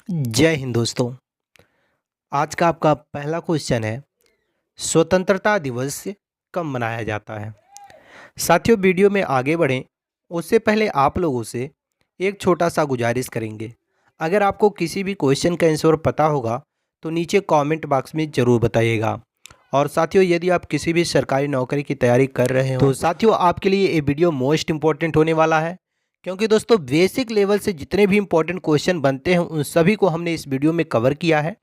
जय हिंद दोस्तों। आज का आपका पहला क्वेश्चन है, स्वतंत्रता दिवस कब मनाया जाता है। साथियों, वीडियो में आगे बढ़ें उससे पहले आप लोगों से एक छोटा सा गुजारिश करेंगे। अगर आपको किसी भी क्वेश्चन का आंसर पता होगा तो नीचे कमेंट बॉक्स में ज़रूर बताइएगा। और साथियों, यदि आप किसी भी सरकारी नौकरी की तैयारी कर रहे हो तो साथियों आपके लिए ये वीडियो मोस्ट इम्पोर्टेंट होने वाला है, क्योंकि दोस्तों बेसिक लेवल से जितने भी इम्पोर्टेंट क्वेश्चन बनते हैं उन सभी को हमने इस वीडियो में कवर किया है।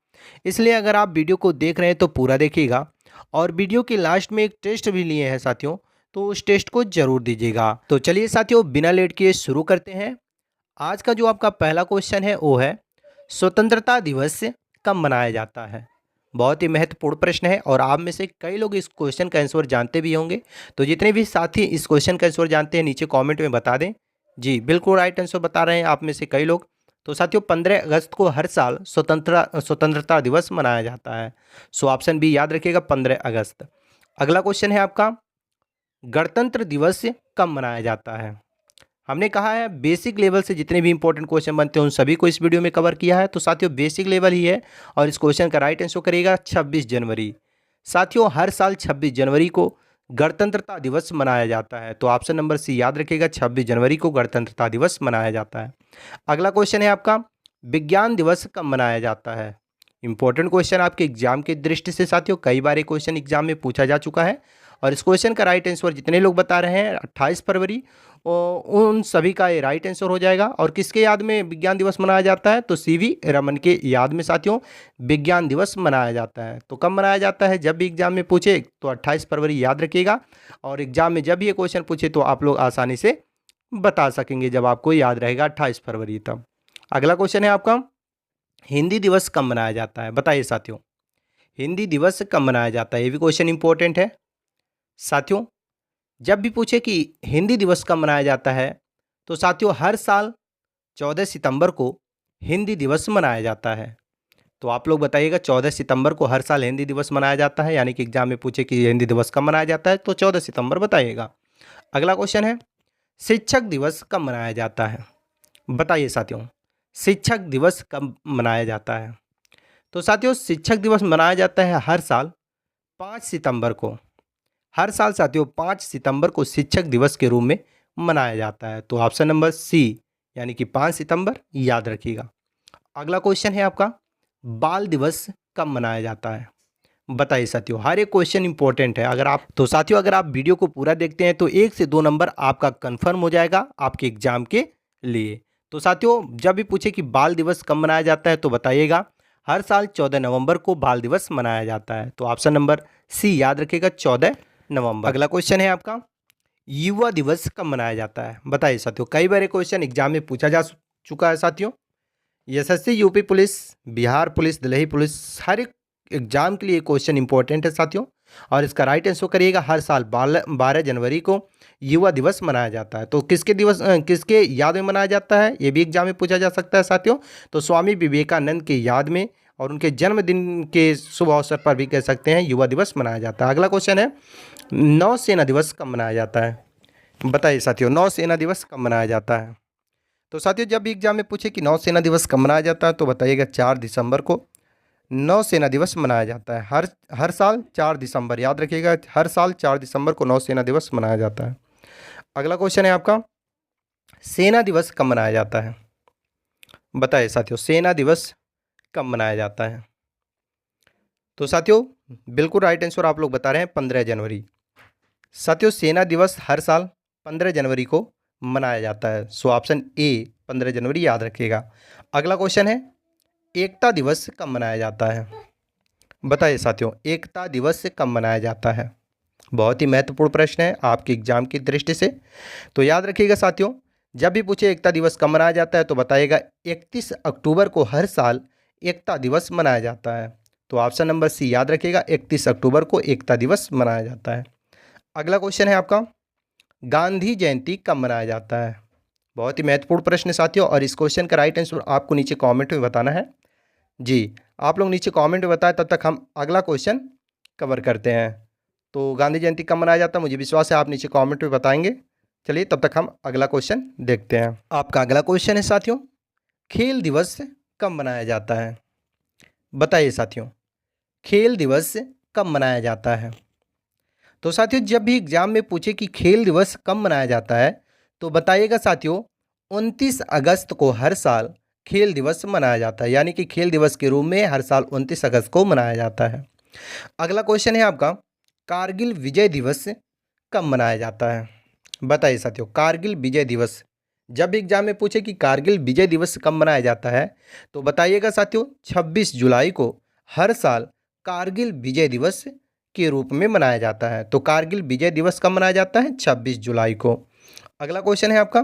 इसलिए अगर आप वीडियो को देख रहे हैं तो पूरा देखिएगा। और वीडियो के लास्ट में एक टेस्ट भी लिए हैं साथियों, तो उस टेस्ट को जरूर दीजिएगा। तो चलिए साथियों, बिना लेट किए शुरू करते हैं। आज का जो आपका पहला क्वेश्चन है वो है, स्वतंत्रता दिवस कब मनाया जाता है। बहुत ही महत्वपूर्ण प्रश्न है और आप में से कई लोग इस क्वेश्चन का आंसर जानते भी होंगे। तो जितने भी साथी इस क्वेश्चन का आंसर जानते हैं नीचे कमेंट में बता दें। जी बिल्कुल राइट आंसर बता रहे हैं आप में से कई लोग। तो साथियों 15 अगस्त को हर साल स्वतंत्रता दिवस मनाया जाता है। सो ऑप्शन बी याद रखिएगा, 15 अगस्त। अगला क्वेश्चन है आपका, गणतंत्र दिवस कब मनाया जाता है। हमने कहा है बेसिक लेवल से जितने भी इंपॉर्टेंट क्वेश्चन बनते हैं उन सभी को इस वीडियो में कवर किया है। तो साथियों बेसिक लेवल ही है और इस क्वेश्चन का राइट आंसर करिएगा 26 जनवरी। साथियों हर साल 26 जनवरी को गणतंत्रता दिवस मनाया जाता है। तो ऑप्शन नंबर सी याद रखिएगा, 26 जनवरी को गणतंत्रता दिवस मनाया जाता है। अगला क्वेश्चन है आपका, विज्ञान दिवस कब मनाया जाता है। इंपॉर्टेंट क्वेश्चन आपके एग्जाम की दृष्टि से साथियों, कई बार ये क्वेश्चन एग्जाम में पूछा जा चुका है। और इस क्वेश्चन का राइट आंसर जितने लोग बता रहे हैं 28 फरवरी, उन सभी का ये राइट आंसर हो जाएगा। और किसके याद में विज्ञान दिवस मनाया जाता है, तो सीवी रमन के याद में साथियों विज्ञान दिवस मनाया जाता है। तो कब मनाया जाता है, जब भी एग्जाम में पूछे तो 28 फरवरी याद रखिएगा। और एग्जाम में जब भी ये क्वेश्चन पूछे तो आप लोग आसानी से बता सकेंगे जब आपको याद रहेगा 28 फरवरी तब। अगला क्वेश्चन है आपका, हिंदी दिवस कब मनाया जाता है। बताइए साथियों, हिंदी दिवस कब मनाया जाता है, ये भी क्वेश्चन इंपॉर्टेंट है। साथियों जब भी पूछे कि हिंदी दिवस कब मनाया जाता है तो साथियों हर साल 14 सितंबर को हिंदी दिवस मनाया जाता है। तो आप लोग बताइएगा 14 सितंबर को हर साल हिंदी दिवस मनाया जाता है, यानी कि एग्जाम में पूछे कि हिंदी दिवस कब मनाया जाता है तो 14 सितंबर बताइएगा। अगला क्वेश्चन है, शिक्षक दिवस कब मनाया जाता है। बताइए साथियों, शिक्षक दिवस कब मनाया जाता है। तो साथियों शिक्षक दिवस मनाया जाता है हर साल 5 सितंबर को। हर साल साथियों 5 सितंबर को शिक्षक दिवस के रूप में मनाया जाता है। तो ऑप्शन नंबर सी यानी कि 5 सितंबर याद रखिएगा। अगला क्वेश्चन है आपका, बाल दिवस कब मनाया जाता है। बताइए साथियों, हर एक क्वेश्चन इंपॉर्टेंट है। अगर आप वीडियो को पूरा देखते हैं तो 1 से 2 नंबर आपका कंफर्म हो जाएगा आपके एग्जाम के लिए। तो साथियों जब भी पूछे कि बाल दिवस कब मनाया जाता है तो बताइएगा हर साल 14 नवंबर को बाल दिवस मनाया जाता है। तो ऑप्शन नंबर सी याद रखिएगा, 14 नवंबर। अगला क्वेश्चन है आपका, युवा दिवस कब मनाया जाता है। बताइए साथियों, कई बार क्वेश्चन एग्जाम में पूछा जा चुका है साथियों। SSC, UP police, Bihar police, Delhi police, हर एक एग्जाम के लिए क्वेश्चन इंपॉर्टेंट है साथियों। और इसका राइट आंसर करिएगा, हर साल 12 जनवरी को युवा दिवस मनाया जाता है। तो किसके याद में मनाया जाता है, ये भी एग्जाम में पूछा जा सकता है साथियों। तो स्वामी विवेकानंद के याद में और उनके जन्मदिन के शुभ अवसर पर भी कह सकते हैं युवा दिवस मनाया जाता है। अगला क्वेश्चन है, नौसेना दिवस कब मनाया जाता है। बताइए साथियों, नौसेना दिवस कब मनाया जाता है। तो साथियों जब भी एग्जाम में पूछे कि नौसेना दिवस कब मनाया जाता है तो बताइएगा 4 दिसंबर को नौसेना दिवस मनाया जाता है। हर साल 4 दिसंबर याद रखिएगा, हर साल 4 दिसंबर को नौसेना दिवस मनाया जाता है। अगला क्वेश्चन है आपका, सेना दिवस कब मनाया जाता है। बताइए साथियों, सेना दिवस कब मनाया जाता है। तो साथियों बिल्कुल राइट आंसर आप लोग बता रहे हैं 15 जनवरी। साथियों सेना दिवस हर साल 15 जनवरी को मनाया जाता है। सो ऑप्शन ए 15 जनवरी याद रखिएगा। अगला क्वेश्चन है, एकता दिवस कब मनाया जाता है। बताइए साथियों, एकता दिवस कब मनाया जाता है। बहुत ही महत्वपूर्ण प्रश्न है आपके एग्जाम की दृष्टि से। तो याद रखिएगा साथियों, जब भी पूछे एकता दिवस कब मनाया जाता है तो बताइएगा 31 अक्टूबर को हर साल एकता दिवस मनाया जाता है। तो ऑप्शन नंबर सी याद रखिएगा, 31 अक्टूबर को एकता दिवस मनाया जाता है। अगला क्वेश्चन है आपका, गांधी जयंती कब मनाया जाता है। बहुत ही महत्वपूर्ण प्रश्न है साथियों, और इस क्वेश्चन का राइट आंसर आपको नीचे कमेंट में बताना है। जी आप लोग नीचे कमेंट में बताएं, तब तक हम अगला क्वेश्चन कवर करते हैं। तो गांधी जयंती कब मनाया जाता है, मुझे विश्वास है आप नीचे कमेंट में बताएंगे। चलिए तब तक हम अगला क्वेश्चन देखते हैं। आपका अगला क्वेश्चन है साथियों, खेल दिवस कब मनाया जाता है? बताइए साथियों, खेल दिवस कब मनाया जाता है? तो साथियों, जब भी एग्जाम में पूछे कि खेल दिवस कब मनाया जाता है, तो बताइएगा साथियों, 29 अगस्त को हर साल खेल दिवस मनाया जाता है। यानी कि खेल दिवस के रूप में हर साल 29 अगस्त को मनाया जाता है। अगला क्वेश्चन है आपका, कारगिल विजय दिवस कब मनाया जाता है? बताइए साथियों, कारगिल विजय दिवस जब भी एग्जाम में पूछे कि कारगिल विजय दिवस कब मनाया जाता है, तो बताइएगा साथियों, 26 जुलाई को हर साल कारगिल विजय दिवस के रूप में मनाया जाता है। तो कारगिल विजय दिवस कब मनाया जाता है? 26 जुलाई को। अगला क्वेश्चन है आपका,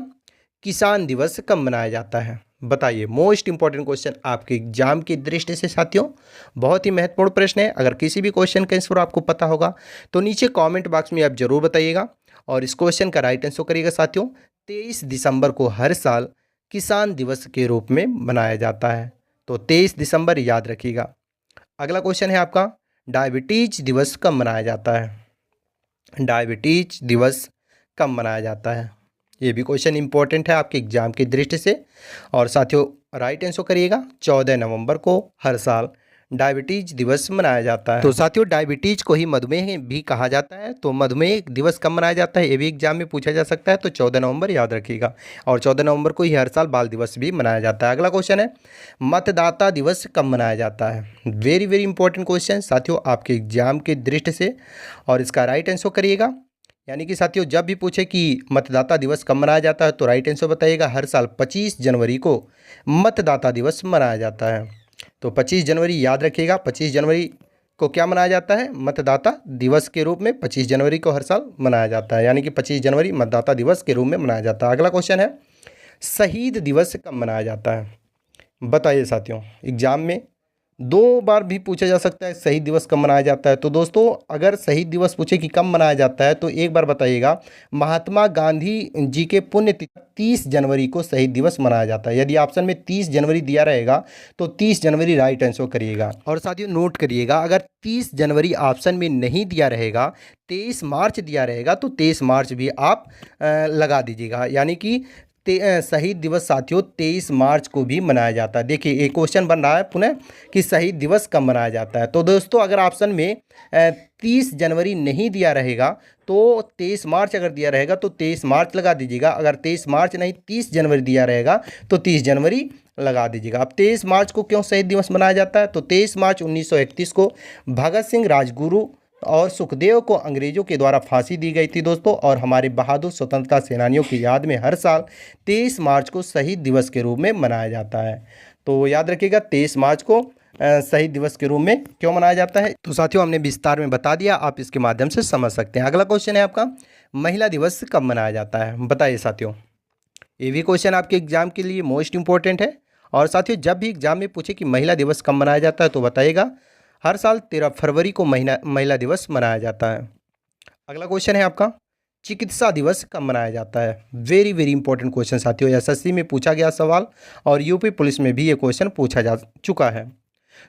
किसान दिवस कब मनाया जाता है? बताइए, मोस्ट इंपॉर्टेंट क्वेश्चन आपके एग्जाम की दृष्टि से साथियों, बहुत ही महत्वपूर्ण प्रश्न है। अगर किसी भी क्वेश्चन का आंसर आपको पता होगा तो नीचे कमेंट बॉक्स में आप जरूर बताइएगा और इस क्वेश्चन का राइट आंसर करिएगा साथियों। 23 दिसंबर को हर साल किसान दिवस के रूप में मनाया जाता है। तो 23 दिसंबर याद रखिएगा। अगला क्वेश्चन है आपका, डायबिटीज दिवस कब मनाया जाता है? डायबिटीज दिवस कब मनाया जाता है? ये भी क्वेश्चन इंपॉर्टेंट है आपके एग्जाम की दृष्टि से। और साथियों, राइट आंसर करिएगा, 14 नवंबर को हर साल डायबिटीज दिवस मनाया जाता है। तो साथियों, डायबिटीज को ही मधुमेह भी कहा जाता है। तो मधुमेह दिवस कब मनाया जाता है, ये भी एग्जाम में पूछा जा सकता है। तो 14 नवंबर याद रखिएगा। और 14 नवंबर को ही हर साल बाल दिवस भी मनाया जाता है। अगला क्वेश्चन है, मतदाता दिवस कब मनाया जाता है? वेरी वेरी इंपॉर्टेंट क्वेश्चन साथियों आपके एग्जाम की दृष्टि से, और इसका राइट आंसर करिएगा। यानी कि साथियों, जब भी पूछे कि मतदाता दिवस कब मनाया जाता है, तो राइट आंसर बताइएगा, हर साल 25 जनवरी को मतदाता दिवस मनाया जाता है। तो 25 जनवरी याद रखिएगा, 25 जनवरी को क्या मनाया जाता है? मतदाता दिवस के रूप में 25 जनवरी को हर साल मनाया जाता है। यानी कि 25 जनवरी मतदाता दिवस के रूप में मनाया जाता है। अगला क्वेश्चन है, शहीद दिवस कब मनाया जाता है? बताइए साथियों, एग्जाम में 2 बार भी पूछा जा सकता है शहीद दिवस कब मनाया जाता है। तो दोस्तों, अगर शहीद दिवस पूछे कि कब मनाया जाता है, तो एक बार बताइएगा, महात्मा गांधी जी के पुण्यतिथि 30 जनवरी को शहीद दिवस मनाया जाता है। यदि ऑप्शन में 30 जनवरी दिया रहेगा तो 30 जनवरी राइट आंसर करिएगा। और साथियों, नोट करिएगा, अगर 30 जनवरी ऑप्शन में नहीं दिया रहेगा, 23 मार्च दिया रहेगा, तो 23 मार्च भी आप लगा दीजिएगा। यानी कि शहीद दिवस साथियों 23 मार्च को भी मनाया जाता है। देखिए, एक क्वेश्चन बन रहा है पुनः कि शहीद दिवस कब मनाया जाता है। तो दोस्तों, अगर ऑप्शन में 30 जनवरी नहीं दिया रहेगा तो 23 मार्च अगर दिया रहेगा तो 23 मार्च लगा दीजिएगा। अगर 23 मार्च नहीं 30 जनवरी दिया रहेगा तो 30 जनवरी लगा दीजिएगा। अब 23 मार्च को क्यों शहीद दिवस मनाया जाता है? तो 23 मार्च 1931 को भगत सिंह, राजगुरु और सुखदेव को अंग्रेजों के द्वारा फांसी दी गई थी दोस्तों। और हमारे बहादुर स्वतंत्रता सेनानियों की याद में हर साल 23 मार्च को शहीद दिवस के रूप में मनाया जाता है। तो याद रखिएगा, 23 मार्च को शहीद दिवस के रूप में क्यों मनाया जाता है। तो साथियों, हमने विस्तार में बता दिया, आप इसके माध्यम से समझ सकते हैं। अगला क्वेश्चन है आपका, महिला दिवस कब मनाया जाता है? बताइए साथियों, ये भी क्वेश्चन आपके एग्जाम के लिए मोस्ट इंपॉर्टेंट है। और साथियों, जब भी एग्जाम में पूछे कि महिला दिवस कब मनाया जाता है, तो बताइएगा, हर साल 13 फरवरी को महिला दिवस मनाया जाता है। अगला क्वेश्चन है आपका, चिकित्सा दिवस कब मनाया जाता है? वेरी वेरी इंपॉर्टेंट क्वेश्चन साथियों, एसएससी में पूछा गया सवाल और यूपी पुलिस में भी ये क्वेश्चन पूछा जा चुका है।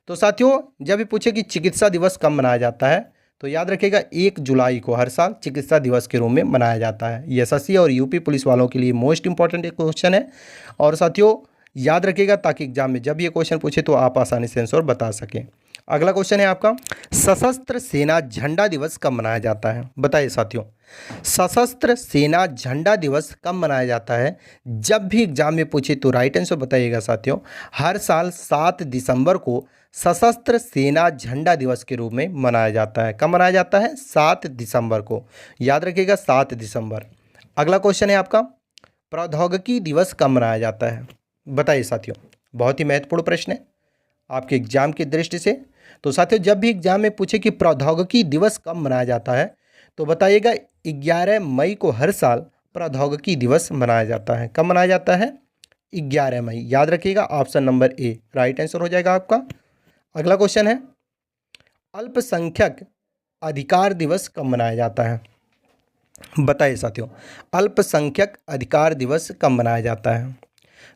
तो साथियों, जब भी पूछे कि चिकित्सा दिवस कब मनाया जाता है, तो याद रखिएगा 1 जुलाई को हर साल चिकित्सा दिवस के रूप में मनाया जाता है। ये एसएससी और यूपी पुलिस वालों के लिए मोस्ट इंपॉर्टेंट एक क्वेश्चन है। और साथियों, याद रखिएगा ताकि एग्जाम में जब ये क्वेश्चन पूछे तो आप आसानी से आंसर बता सकें। अगला क्वेश्चन है आपका, सशस्त्र सेना झंडा दिवस कब मनाया जाता है? बताइए साथियों, सशस्त्र सेना झंडा दिवस कब मनाया जाता है? जब भी एग्जाम में पूछे तो राइट आंसर बताइएगा साथियों, हर साल 7 दिसंबर को सशस्त्र सेना झंडा दिवस के रूप में मनाया जाता है। कब मनाया जाता है? 7 दिसंबर को। याद रखिएगा, 7 दिसंबर। अगला क्वेश्चन है आपका, प्रौद्योगिकी दिवस कब मनाया जाता है? बताइए साथियों, बहुत ही महत्वपूर्ण प्रश्न है आपके एग्जाम की दृष्टि से। तो साथियों, जब भी एग्जाम में पूछे कि प्रौद्योगिकी दिवस कब मनाया जाता है, तो बताइएगा 11 मई को हर साल प्रौद्योगिकी दिवस मनाया जाता है। कब मनाया जाता है? 11 मई। याद रखिएगा, option number A right answer हो जाएगा आपका। अगला क्वेश्चन है, अल्पसंख्यक अधिकार दिवस कब मनाया जाता है? बताइए साथियों, अल्पसंख्यक अधिकार दिवस कब मनाया जाता है?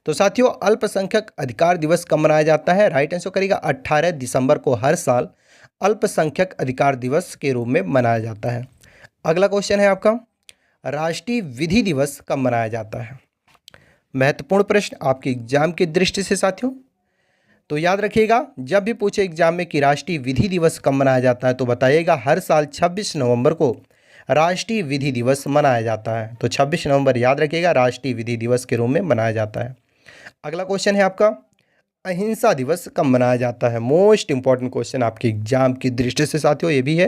तो साथियों, अल्पसंख्यक अधिकार दिवस कब मनाया जाता है? राइट आंसर करेगा 18 दिसंबर को हर साल अल्पसंख्यक अधिकार दिवस के रूप में मनाया जाता है। अगला क्वेश्चन है आपका, राष्ट्रीय विधि दिवस कब मनाया जाता है? महत्वपूर्ण प्रश्न आपके एग्जाम की दृष्टि से साथियों। तो याद रखिएगा, जब भी पूछे एग्जाम में कि राष्ट्रीय विधि दिवस कब मनाया जाता है तो बताइएगा हर साल 26 नवंबर को राष्ट्रीय विधि दिवस मनाया जाता है। तो 26 नवंबर याद रखिएगा राष्ट्रीय विधि दिवस के रूप में मनाया जाता है। अगला क्वेश्चन है आपका, अहिंसा दिवस कब मनाया जाता है। मोस्ट इंपॉर्टेंट क्वेश्चन आपके एग्जाम की दृष्टि से साथियों ये भी है,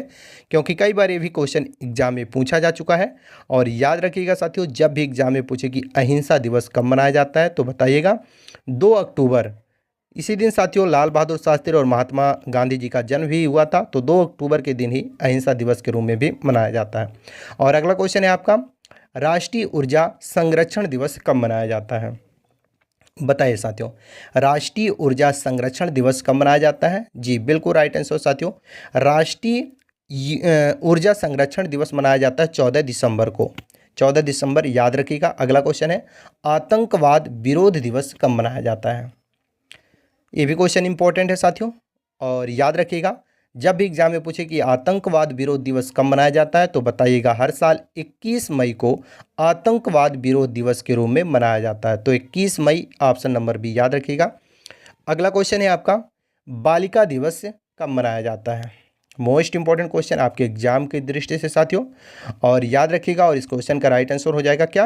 क्योंकि कई बार ये भी क्वेश्चन एग्जाम में पूछा जा चुका है। और याद रखिएगा साथियों, जब भी एग्जाम में पूछे कि अहिंसा दिवस कब मनाया जाता है तो बताइएगा 2 अक्टूबर। इसी दिन साथियों लाल बहादुर शास्त्री और महात्मा गांधी जी का जन्म भी हुआ था, तो 2 अक्टूबर के दिन ही अहिंसा दिवस के रूप में भी मनाया जाता है। और अगला क्वेश्चन है आपका, राष्ट्रीय ऊर्जा संरक्षण दिवस कब मनाया जाता है। बताइए साथियों, राष्ट्रीय ऊर्जा संरक्षण दिवस कब मनाया जाता है। जी बिल्कुल राइट आंसर साथियों, राष्ट्रीय ऊर्जा संरक्षण दिवस मनाया जाता है 14 दिसंबर को। 14 दिसंबर याद रखिएगा। अगला क्वेश्चन है, आतंकवाद विरोध दिवस कब मनाया जाता है। ये भी क्वेश्चन इंपॉर्टेंट है साथियों, और याद रखिएगा, जब भी एग्जाम में पूछे कि आतंकवाद विरोध दिवस कब मनाया जाता है तो बताइएगा हर साल 21 मई को आतंकवाद विरोध दिवस के रूप में मनाया जाता है। तो 21 मई ऑप्शन नंबर बी याद रखिएगा। अगला क्वेश्चन है आपका, बालिका दिवस कब मनाया जाता है। मोस्ट इंपॉर्टेंट क्वेश्चन आपके एग्जाम की दृष्टि से साथियों, और याद रखिएगा। और इस क्वेश्चन का राइट आंसर हो जाएगा क्या।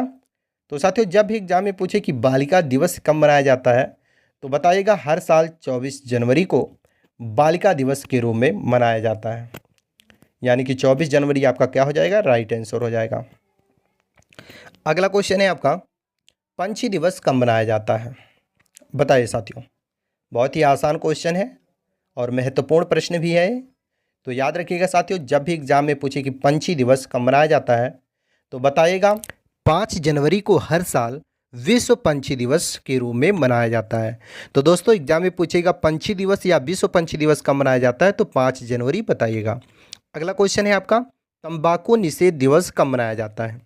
तो साथियों, जब भी एग्जाम में पूछे कि बालिका दिवस कब मनाया जाता है तो बताइएगा हर साल 24 जनवरी को बालिका दिवस के रूप में मनाया जाता है। यानी कि 24 जनवरी आपका क्या हो जाएगा, राइट आंसर हो जाएगा। अगला क्वेश्चन है आपका, पंछी दिवस कब मनाया जाता है। बताइए साथियों, बहुत ही आसान क्वेश्चन है और महत्वपूर्ण प्रश्न भी है। तो याद रखिएगा साथियों, जब भी एग्जाम में पूछे कि पंछी दिवस कब मनाया जाता है तो बताइएगा 5 जनवरी को हर साल विश्व पंछी दिवस के रूप में मनाया जाता है। तो दोस्तों, एग्जाम में पूछेगा पंछी दिवस या विश्व पंछी दिवस कब मनाया जाता है तो 5 जनवरी बताइएगा। अगला क्वेश्चन है आपका, तंबाकू निषेध दिवस कब मनाया जाता है।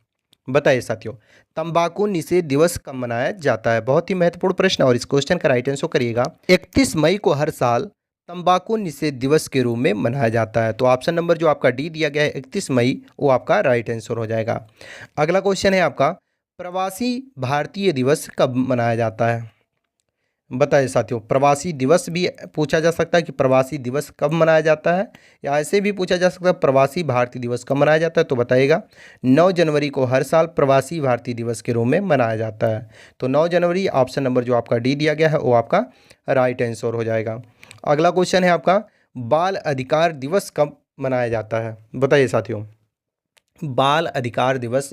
बताइए साथियों, तंबाकू निषेध दिवस कब मनाया जाता है। बहुत ही महत्वपूर्ण प्रश्न, और इस क्वेश्चन का राइट आंसर करिएगा 31 मई को हर साल तंबाकू निषेध दिवस के रूप में मनाया जाता है। तो ऑप्शन नंबर जो आपका डी दिया गया है 31 मई, वो आपका राइट आंसर हो जाएगा। अगला क्वेश्चन है आपका, प्रवासी भारतीय दिवस कब मनाया जाता है। बताइए साथियों, प्रवासी दिवस भी पूछा जा सकता है कि प्रवासी दिवस कब मनाया जाता है, या ऐसे भी पूछा जा सकता है प्रवासी भारतीय दिवस कब मनाया जाता है। तो बताइएगा 9 जनवरी को हर साल प्रवासी भारतीय दिवस के रूप में मनाया जाता है। तो 9 जनवरी ऑप्शन नंबर जो आपका डी दिया गया है वो आपका राइट आंसर हो जाएगा। अगला क्वेश्चन है आपका, बाल अधिकार दिवस कब मनाया जाता है। बताइए साथियों, बाल अधिकार दिवस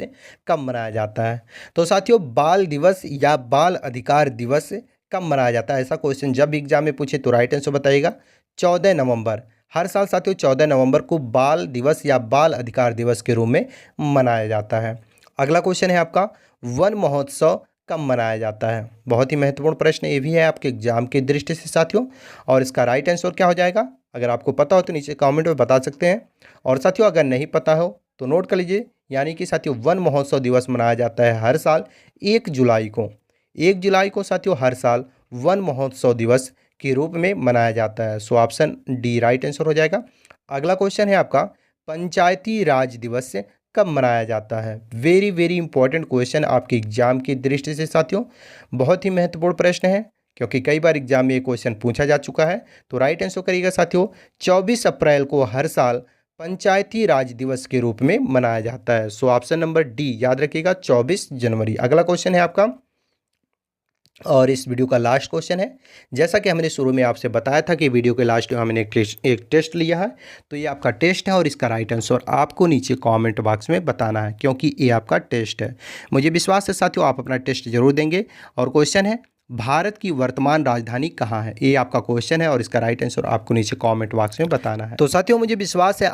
कब मनाया जाता है। तो साथियों, बाल दिवस या बाल अधिकार दिवस कब मनाया जाता है, ऐसा क्वेश्चन जब भी एग्जाम में पूछे तो राइट आंसर बताइएगा 14 नवंबर। हर साल साथियों 14 नवंबर को बाल दिवस या बाल अधिकार दिवस के रूप में मनाया जाता है। अगला क्वेश्चन है आपका, वन महोत्सव कब मनाया जाता है। बहुत ही महत्वपूर्ण प्रश्न ये भी है आपके एग्जाम की दृष्टि से साथियों, और इसका राइट आंसर क्या हो जाएगा। अगर आपको पता हो तो नीचे कमेंट में बता सकते हैं, और साथियों अगर नहीं पता हो तो नोट कर लीजिए। यानी कि साथियों, वन महोत्सव दिवस मनाया जाता है हर साल 1 जुलाई को। 1 जुलाई को साथियों हर साल वन महोत्सव दिवस के रूप में मनाया जाता है। So option D right answer हो जाएगा। अगला क्वेश्चन है आपका, पंचायती राज दिवस कब मनाया जाता है। वेरी वेरी इंपॉर्टेंट क्वेश्चन आपके एग्जाम की दृष्टि से साथियों, बहुत ही महत्वपूर्ण प्रश्न है, क्योंकि कई बार एग्जाम में ये क्वेश्चन पूछा जा चुका है। तो राइट आंसर करिएगा साथियों, 24 अप्रैल को हर साल पंचायती राज दिवस के रूप में मनाया जाता है। सो ऑप्शन नंबर डी याद रखिएगा 24 जनवरी। अगला क्वेश्चन है आपका, और इस वीडियो का लास्ट क्वेश्चन है। जैसा कि हमने शुरू में आपसे बताया था कि वीडियो के लास्ट में हमने एक टेस्ट लिया है, तो ये आपका टेस्ट है और इसका राइट आंसर आपको नीचे कमेंट बॉक्स में बताना है, क्योंकि ये आपका टेस्ट है। मुझे विश्वास है साथियों आप अपना टेस्ट जरूर देंगे। और क्वेश्चन है, भारत की वर्तमान राजधानी कहाँ है। ये आपका क्वेश्चन है और इसका राइट आंसर आपको नीचे कमेंट बॉक्स में बताना है। तो साथियों मुझे विश्वास है